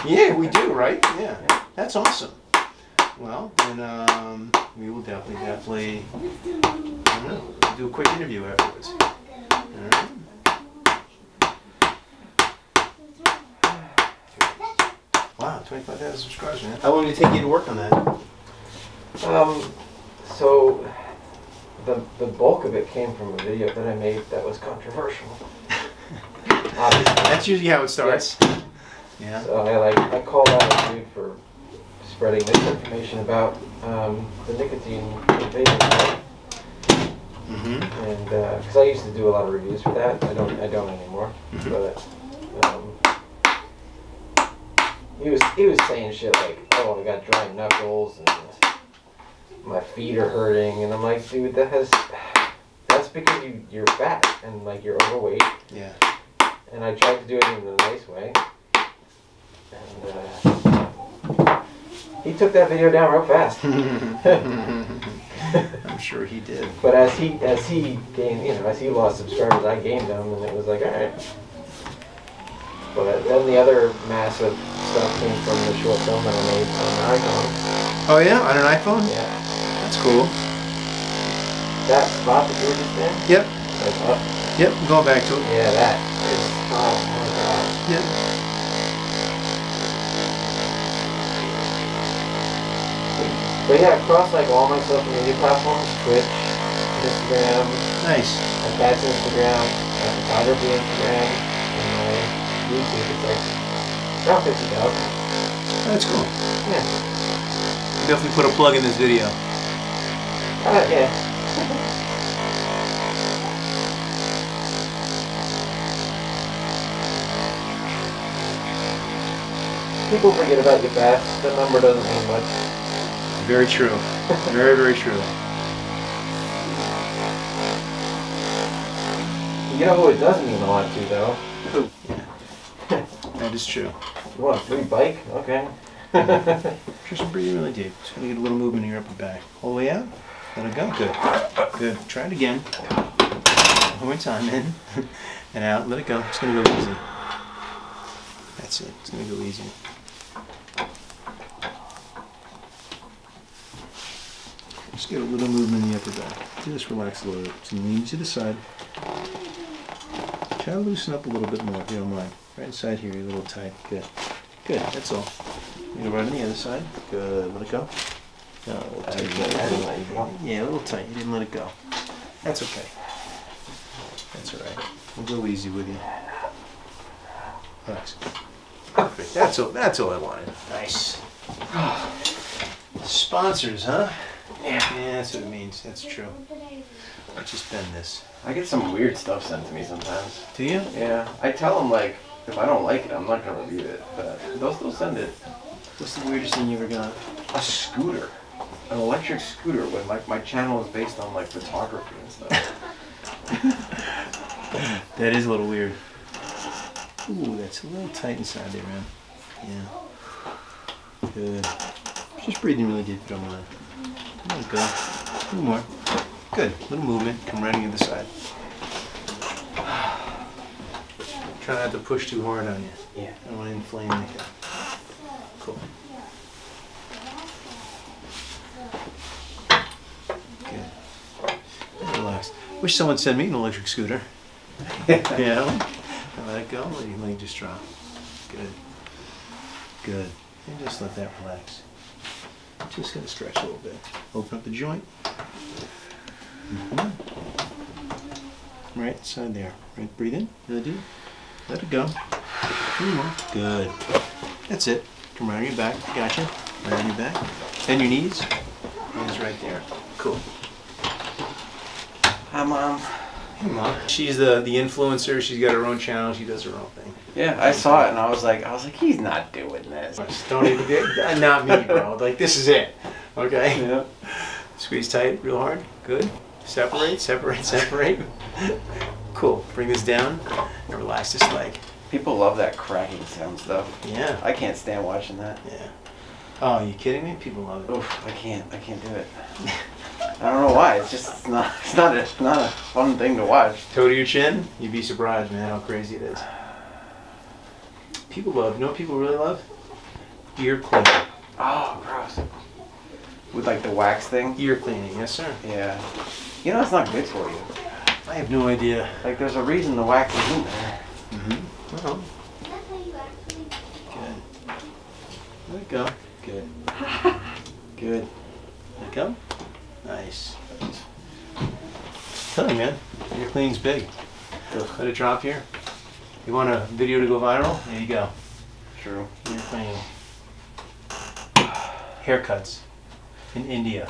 Yeah, we do, right? Yeah, that's awesome. Well, then we will definitely, I don't know, do a quick interview afterwards. All right. Wow, 25,000 subscribers, man. How long did it take you to work on that? So the bulk of it came from a video that I made that was controversial. Obviously. That's usually how it starts. Yeah. So I called out a dude for spreading misinformation about the nicotine vaping. And because I used to do a lot of reviews for that, I don't anymore. But he was saying shit like, oh, I got dry knuckles and my feet are hurting, and I'm like, dude, that's because you're fat and like you're overweight. Yeah. And I tried to do it in a nice way, and he took that video down real fast. I'm sure he did. But as he gained, as he lost subscribers, I gained them, and it was like, all right. But then the other massive stuff came from the short film that I made on an iPhone. Oh yeah, on an iPhone? Yeah. That's cool. That spot that you were just in? Yep. That's up. Yep, I'm going back to it. Yeah, that is, oh my god. Yep. But yeah, across like all my social media platforms, Twitch, Instagram. Nice. My cat's Instagram, my photography Instagram, and my YouTube. It's like about 50,000. That's cool. Yeah. Definitely put a plug in this video. Yeah. People forget about your fast. The number doesn't mean much. Very true. Very, very true. You know who it doesn't mean a lot to, though? Who? Yeah. That is true. You want a free bike? Okay. Just breathing really deep. Just gonna get a little movement in your upper back. All the way out. Let it go. Good. Good. Try it again. One more time. In and out. Let it go. It's gonna go easy. That's it. It's gonna go easy. Just get a little movement in the upper back. Just relax a little bit. So lean to the side. Try to loosen up a little bit more if you don't mind. Right inside here, you're a little tight. Good. Good. That's all. You right on the other side. Good. Let it go. No, a little tight. Yeah, a little tight. You didn't let it go. That's okay. That's all right. We'll go easy with you. Relax. Perfect. That's all I wanted. Nice. Sponsors, huh? Yeah. Yeah, that's what it means. That's true. Let's just bend this. I get some weird stuff sent to me sometimes. Do you? Yeah. I tell them, like, if I don't like it, I'm not going to review it. But they'll still send it. What's the weirdest thing you ever got? A scooter. An electric scooter when, like, my channel is based on, like, photography and stuff. That is a little weird. Ooh, that's a little tight inside there, man. Yeah. Good. Just breathing really deep if you don't mind. There you go. A little more. Good. A little movement. Come right on the other side. Try not to push too hard on you. Yeah. I don't want to inflame anything. Cool. Good. Relax. Wish someone sent me an electric scooter. Yeah. Let it go. Let your leg just drop. Good. Good. And just let that relax. Just gonna stretch a little bit. Open up the joint. Right side there. Right. Breathe in. Really deep. Let it go. 3 more. Good. That's it. Come right on your back. Gotcha. Right on your back. And your knees. Hands right there. Cool. Hi, Mom. Hey, Mom. She's the influencer. She's got her own channel. She does her own thing. Yeah, I saw it and I was like, he's not doing this. Don't even do it. Not me, bro. Like, this is it. Okay? Yeah. Squeeze tight real hard. Good. Separate, separate, separate. Cool. Bring this down and relax this leg. People love that cracking sound stuff. Yeah. I can't stand watching that. Yeah. Oh, are you kidding me? People love it. Oof, I can't do it. I don't know why. It's not a fun thing to watch. Toe to your chin. You'd be surprised, man, how crazy it is. People love. You know what people really love? Ear cleaning. Oh, gross. With like the wax thing? Ear cleaning, yes sir. Yeah. You know it's not good for you. I have no idea. Like there's a reason the wax is in there. Mm-hmm. Well. Good. Let it go. Good. Good. Let it go. Nice. Tell you, man, ear cleaning's big. Let it drop here. You want a video to go viral? There you go. True. Ear cleaning. Haircuts in India.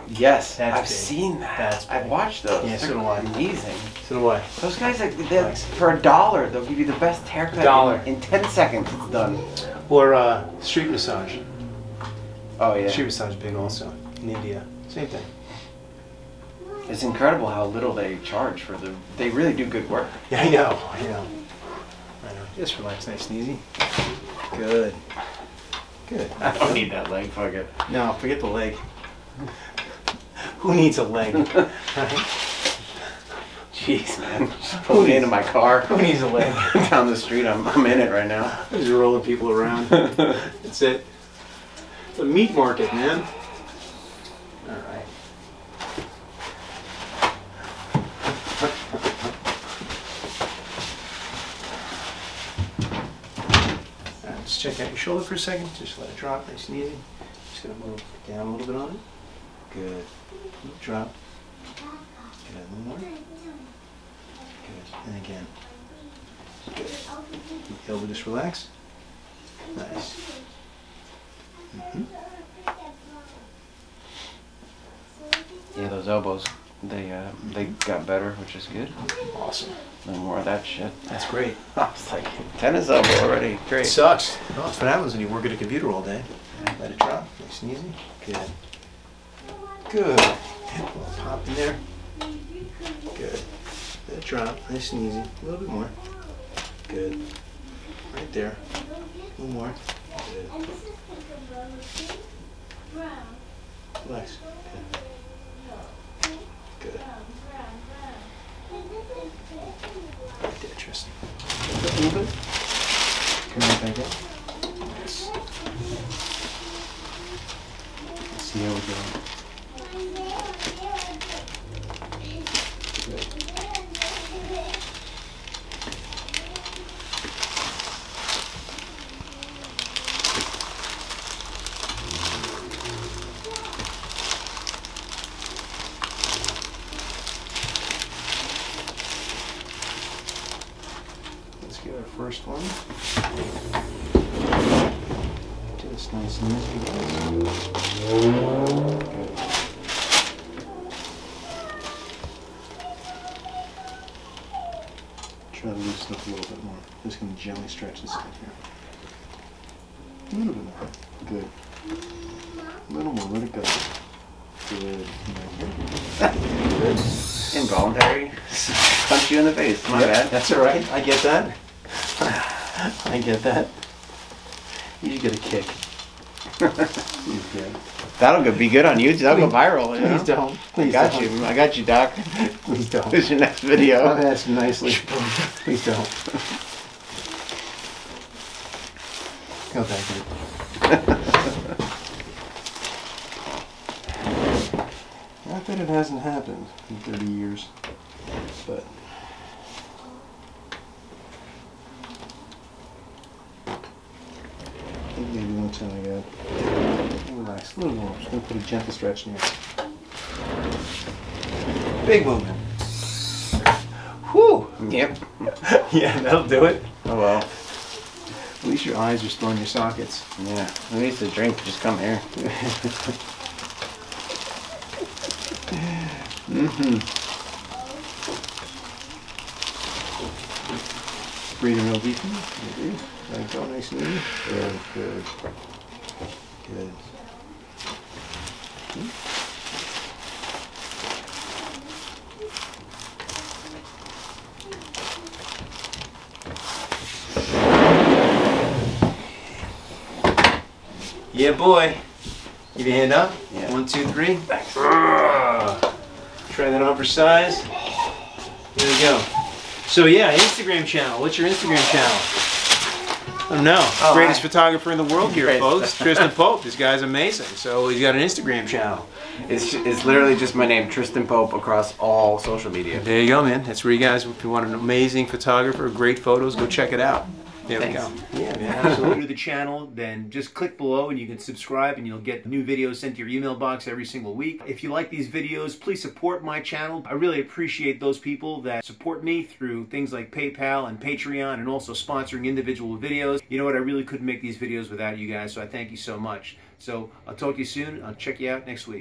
Yes, That's I've big. seen that. That's big. I've watched those. Yeah, so They're do I. amazing. So do I. Those guys, like, for $1, they'll give you the best haircut. $1. In 10 seconds, it's done. Or street massage. Oh yeah. Street massage big also in India. Same thing. It's incredible how little they charge for the. They really do good work. Yeah, I know. I know. I know. Just relax, nice and easy. Good. Good. I don't need that leg. Fuck it. No, forget the leg. Who needs a leg? Right? Jeez, man. Just pull me into my car. Who needs a leg? Down the street, I'm in it right now. Just rolling people around. That's it. It's a meat market, man. All right. Just check out your shoulder for a second. Just let it drop nice and easy. Just gonna move down a little bit on it. Good. Drop. Good. One more. Good. And again. Good. The elbow just relax. Nice. Mm-hmm. Yeah, those elbows, they got better, which is good. Awesome. No more of that shit. That's great. I was like, tennis elbow already. Great. It sucks. Well, that's what happens when you work at a computer all day. Let it drop. Nice and easy. Good. Good. Little pop in there. Good. Let it drop. Nice and easy. A little bit more. Good. Right there. A little more. Good. Relax. Good. Good. Right there, Tristan. Lift up a little bit. Come right back up. Yes. Let's see how we're doing. First one. Just nice and easy, guys. Good. Try to loosen up a little bit more. Just going to gently stretch this out here. A little bit more. Good. A little more. Let it go. Good. Good. Involuntary. Punch you in the face. My bad. That's all right. I get that. I get that. You get a kick. That'll be good on YouTube. That'll go viral. You know? Please don't. Please I got don't. you. I got you, Doc. Please don't. This is your next video. I've asked nicely. Please don't. Go back in. Not that it hasn't happened in 30 years, but. Maybe one time I got. Relax, a little more. I'm just going to put a gentle stretch in here. Big movement. Whew! Yep. Yeah, that'll do it. Oh well. At least your eyes are still in your sockets. Yeah. Who needs to drink? Just come here. Breathing real deeply. Let it go nice and easy. Good, good. Good. Yeah, boy. Give your hand up. Yeah. 1, 2, 3. Thanks. Try that on for size. Here we go. So yeah, Instagram channel. What's your Instagram channel? No, Oh, greatest hi. photographer in the world here, Great. folks. Tristan Pope. This guy's amazing. So he's got an Instagram channel. It's literally just my name, Tristan Pope, across all social media. There you go, man. That's where you guys, if you want an amazing photographer, great photos, go check it out. There Thanks. we go. Yeah, man, absolutely. To the channel, then just click below and you can subscribe and you'll get new videos sent to your email box every single week. If you like these videos, please support my channel. I really appreciate those people that support me through things like PayPal and Patreon and also sponsoring individual videos. You know what? I really couldn't make these videos without you guys, so I thank you so much. So I'll talk to you soon. I'll check you out next week.